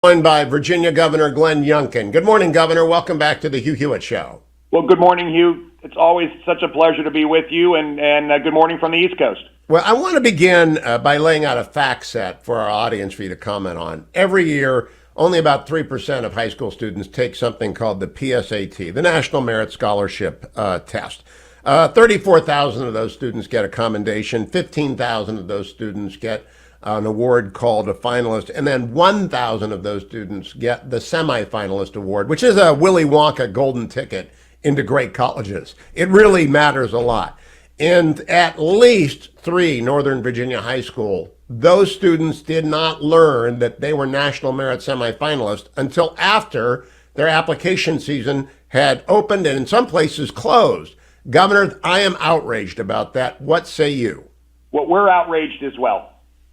Joined by Virginia Governor Glenn Youngkin. Good morning, Governor. Welcome back to the Hugh Hewitt Show. Well, good morning, Hugh. It's always such a pleasure to be with you, and good morning from the East Coast. Well, I want to begin by laying out a fact set for our audience for you to comment on. Every year, only about 3% of high school students take something called the PSAT, the National Merit Scholarship Test. 34,000 of those students get a commendation, 15,000 of those students get an award called a finalist, and then 1,000 of those students get the semifinalist award, which is a Willy Wonka golden ticket into great colleges. It really matters a lot. And at least 3 Northern Virginia high school, those students did not learn that they were National Merit semifinalists until after their application season had opened and in some places closed. Governor, I am outraged about that. What say you? Well, we're outraged as well.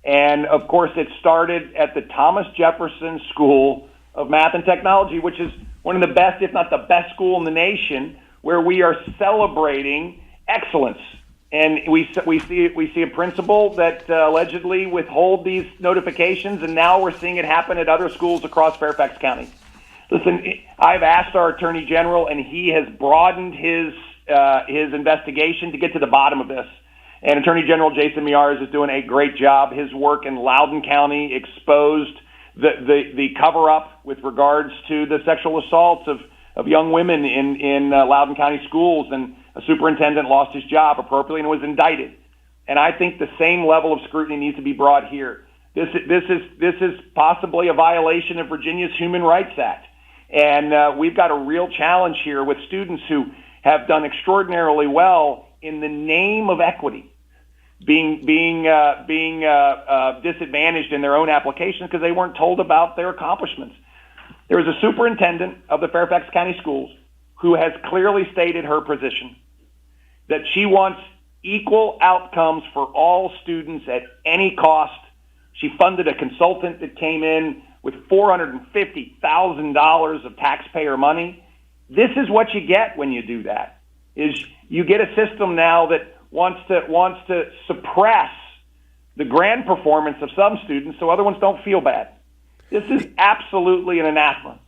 And, of course, it started at the Thomas Jefferson School of Math and Technology, which is one of the best, if not the best school in the nation, where we are celebrating excellence. And we see a principal that allegedly withhold these notifications, and now we're seeing it happen at other schools across Fairfax County. Listen, I've asked our Attorney General, and he has broadened his investigation to get to the bottom of this. And Attorney General Jason Miyares is doing a great job. His work in Loudoun County exposed the cover-up with regards to the sexual assaults of young women in Loudoun County schools, and a superintendent lost his job appropriately and was indicted. And I think the same level of scrutiny needs to be brought here. This is possibly a violation of Virginia's Human Rights Act. And we've got a real challenge here with students who have done extraordinarily well in the name of equity, being disadvantaged in their own applications because they weren't told about their accomplishments. There is a superintendent of the Fairfax County Schools who has clearly stated her position that she wants equal outcomes for all students at any cost. She funded a consultant that came in with $450,000 of taxpayer money. This is what you get when you do that, is you get a system now that wants to suppress the grand performance of some students so other ones don't feel bad. This is absolutely an anathema.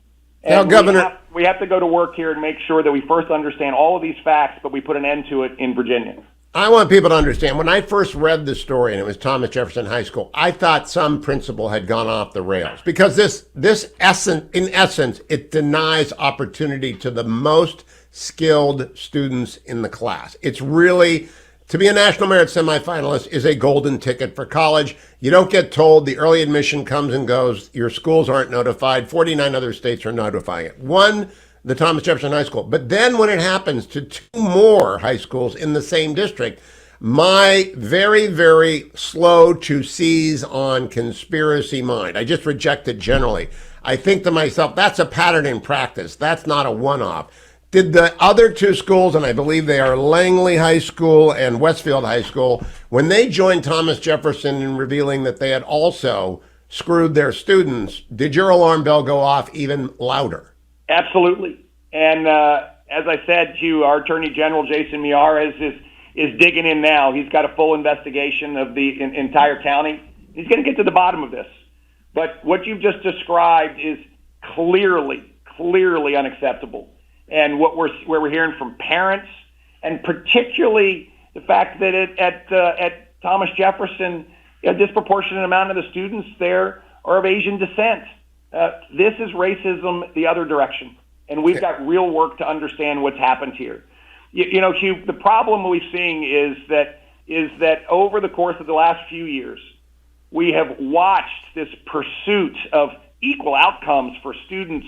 And now, Governor, we have to go to work here and make sure that we first understand all of these facts, but we put an end to it in Virginia. I want people to understand, when I first read the story, and it was Thomas Jefferson High School, I thought some principal had gone off the rails because in essence, it denies opportunity to the most skilled students in the class. It's really, to be a National Merit semifinalist is a golden ticket for college. You don't get told. The early admission comes and goes. Your schools aren't notified. 49 other states are notifying it. One, the Thomas Jefferson High School. But then when it happens to 2 more high schools in the same district, my very, very slow to seize on conspiracy mind, I just reject it generally. I think to myself, that's a pattern in practice. That's not a one-off. Did the other 2 schools, and I believe they are Langley High School and Westfield High School, when they joined Thomas Jefferson in revealing that they had also screwed their students, did your alarm bell go off even louder? Absolutely. And as I said to you, our Attorney General, Jason Miyares, is digging in now. He's got a full investigation of the entire county. He's going to get to the bottom of this. But what you've just described is clearly unacceptable. And what we're hearing from parents, and particularly the fact that at Thomas Jefferson, a disproportionate amount of the students there are of Asian descent. This is racism the other direction, and we've got real work to understand what's happened here. You know, Hugh, the problem we're seeing is that over the course of the last few years, we have watched this pursuit of equal outcomes for students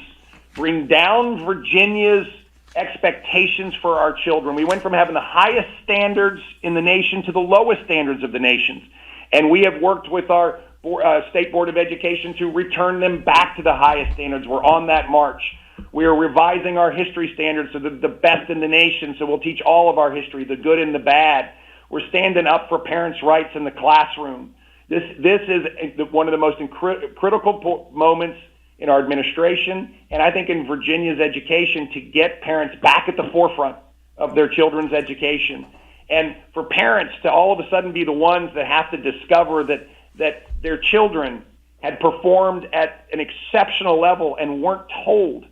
bring down Virginia's expectations for our children. We went from having the highest standards in the nation to the lowest standards of the nation. And we have worked with our State Board of Education to return them back to the highest standards. We're on that march. We are revising our history standards to the best in the nation, so we'll teach all of our history, the good and the bad. We're standing up for parents' rights in the classroom. This is one of the most critical moments in our administration, and I think in Virginia's education, to get parents back at the forefront of their children's education. And for parents to all of a sudden be the ones that have to discover that their children had performed at an exceptional level and weren't told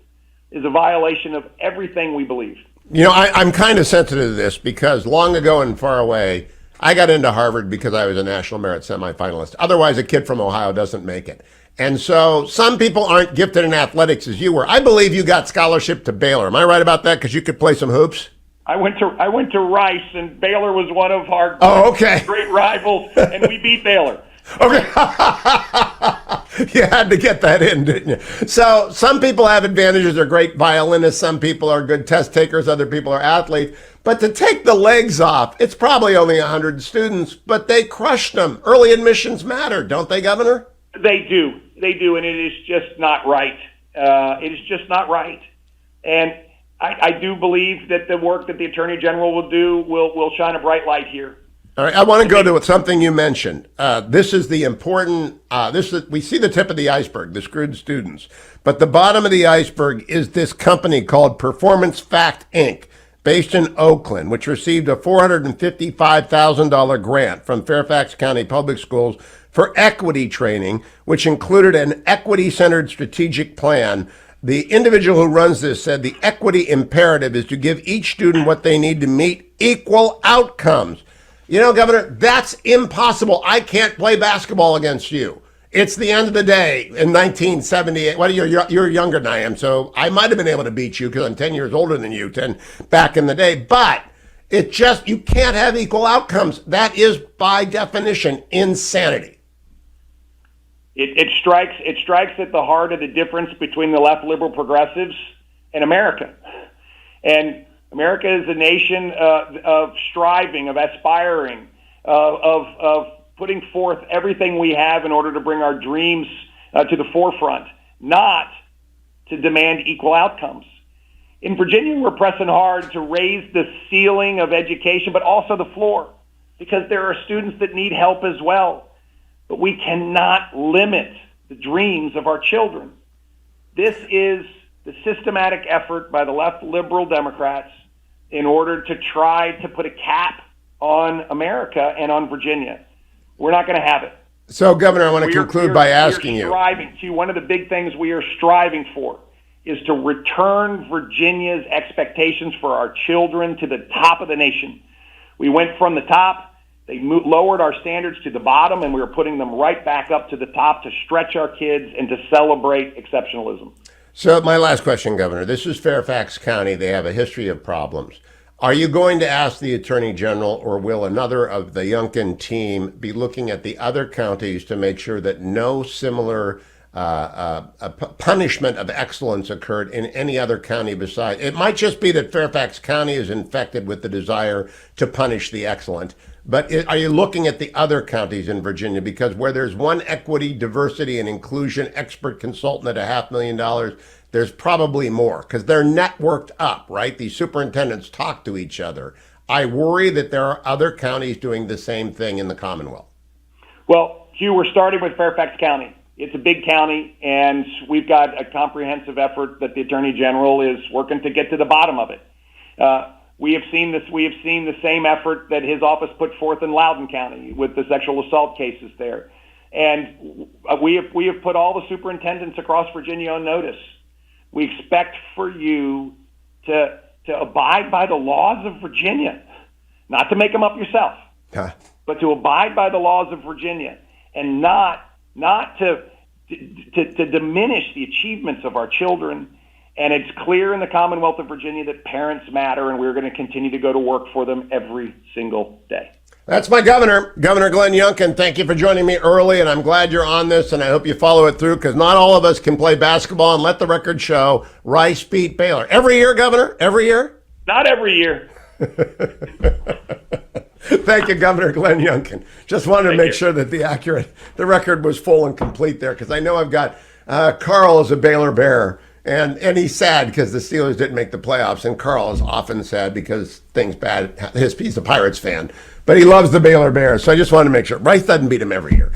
is a violation of everything we believe. You know, I'm kind of sensitive to this because long ago and far away, I got into Harvard because I was a National Merit semifinalist. Otherwise, a kid from Ohio doesn't make it. And so some people aren't gifted in athletics as you were. I believe you got scholarship to Baylor. Am I right about that? Because you could play some hoops? I went to Rice, and Baylor was one of our great rivals, and we beat Baylor. Okay. You had to get that in, didn't you? So some people have advantages. They're great violinists. Some people are good test takers. Other people are athletes. But to take the legs off, it's probably only 100 students, but they crushed them. Early admissions matter, don't they, Governor? They do. They do, and it is just not right. It is just not right. And I do believe that the work that the Attorney General will do will shine a bright light here. All right, I want to go to something you mentioned. This is the important, we see the tip of the iceberg, the screwed students. But the bottom of the iceberg is this company called Performance Fact, Inc., based in Oakland, which received a $455,000 grant from Fairfax County Public Schools for equity training, which included an equity-centered strategic plan. The individual who runs this said the equity imperative is to give each student what they need to meet equal outcomes. You know, Governor, that's impossible. I can't play basketball against you. It's the end of the day in 1978. Well, you're younger than I am, so I might have been able to beat you because I'm 10 years older than you, 10 back in the day. But it just, you can't have equal outcomes. That is, by definition, insanity. It strikes at the heart of the difference between the left liberal progressives and America. And America is a nation of striving, of aspiring, of putting forth everything we have in order to bring our dreams to the forefront, not to demand equal outcomes. In Virginia, we're pressing hard to raise the ceiling of education, but also the floor, because there are students that need help as well. But we cannot limit the dreams of our children. This is the systematic effort by the left liberal Democrats in order to try to put a cap on America and on Virginia. We're not going to have it. So, Governor, I want to conclude by asking you. One of the big things we are striving for is to return Virginia's expectations for our children to the top of the nation. We went from the top. They lowered our standards to the bottom, and we are putting them right back up to the top to stretch our kids and to celebrate exceptionalism. So my last question, Governor. This is Fairfax County. They have a history of problems. Are you going to ask the Attorney General, or will another of the Youngkin team be looking at the other counties to make sure that no similar punishment of excellence occurred in any other county besides? It might just be that Fairfax County is infected with the desire to punish the excellent. But are you looking at the other counties in Virginia? Because where there's one equity, diversity, and inclusion expert consultant at $500,000, there's probably more because they're networked up, right? These superintendents talk to each other. I worry that there are other counties doing the same thing in the Commonwealth. Well, Hugh, we're starting with Fairfax County. It's a big county, and we've got a comprehensive effort that the Attorney General is working to get to the bottom of it. We have seen this. We have seen the same effort that his office put forth in Loudoun County with the sexual assault cases there, and we have put all the superintendents across Virginia on notice. We expect for you to abide by the laws of Virginia, not to make them up yourself, but to abide by the laws of Virginia, and not to diminish the achievements of our children. And it's clear in the Commonwealth of Virginia that parents matter, and we're going to continue to go to work for them every single day. That's my governor, Governor Glenn Youngkin. Thank you for joining me early, and I'm glad you're on this, and I hope you follow it through, because not all of us can play basketball, and let the record show Rice beat Baylor. Every year, Governor? Every year? Not every year. Thank you, Governor Glenn Youngkin. Just wanted to make sure that the record was full and complete there, because I know I've got Carl as a Baylor Bear. And he's sad because the Steelers didn't make the playoffs, and Carl is often sad because things bad. He's a Pirates fan, but he loves the Baylor Bears. So I just wanted to make sure Rice doesn't beat him every year.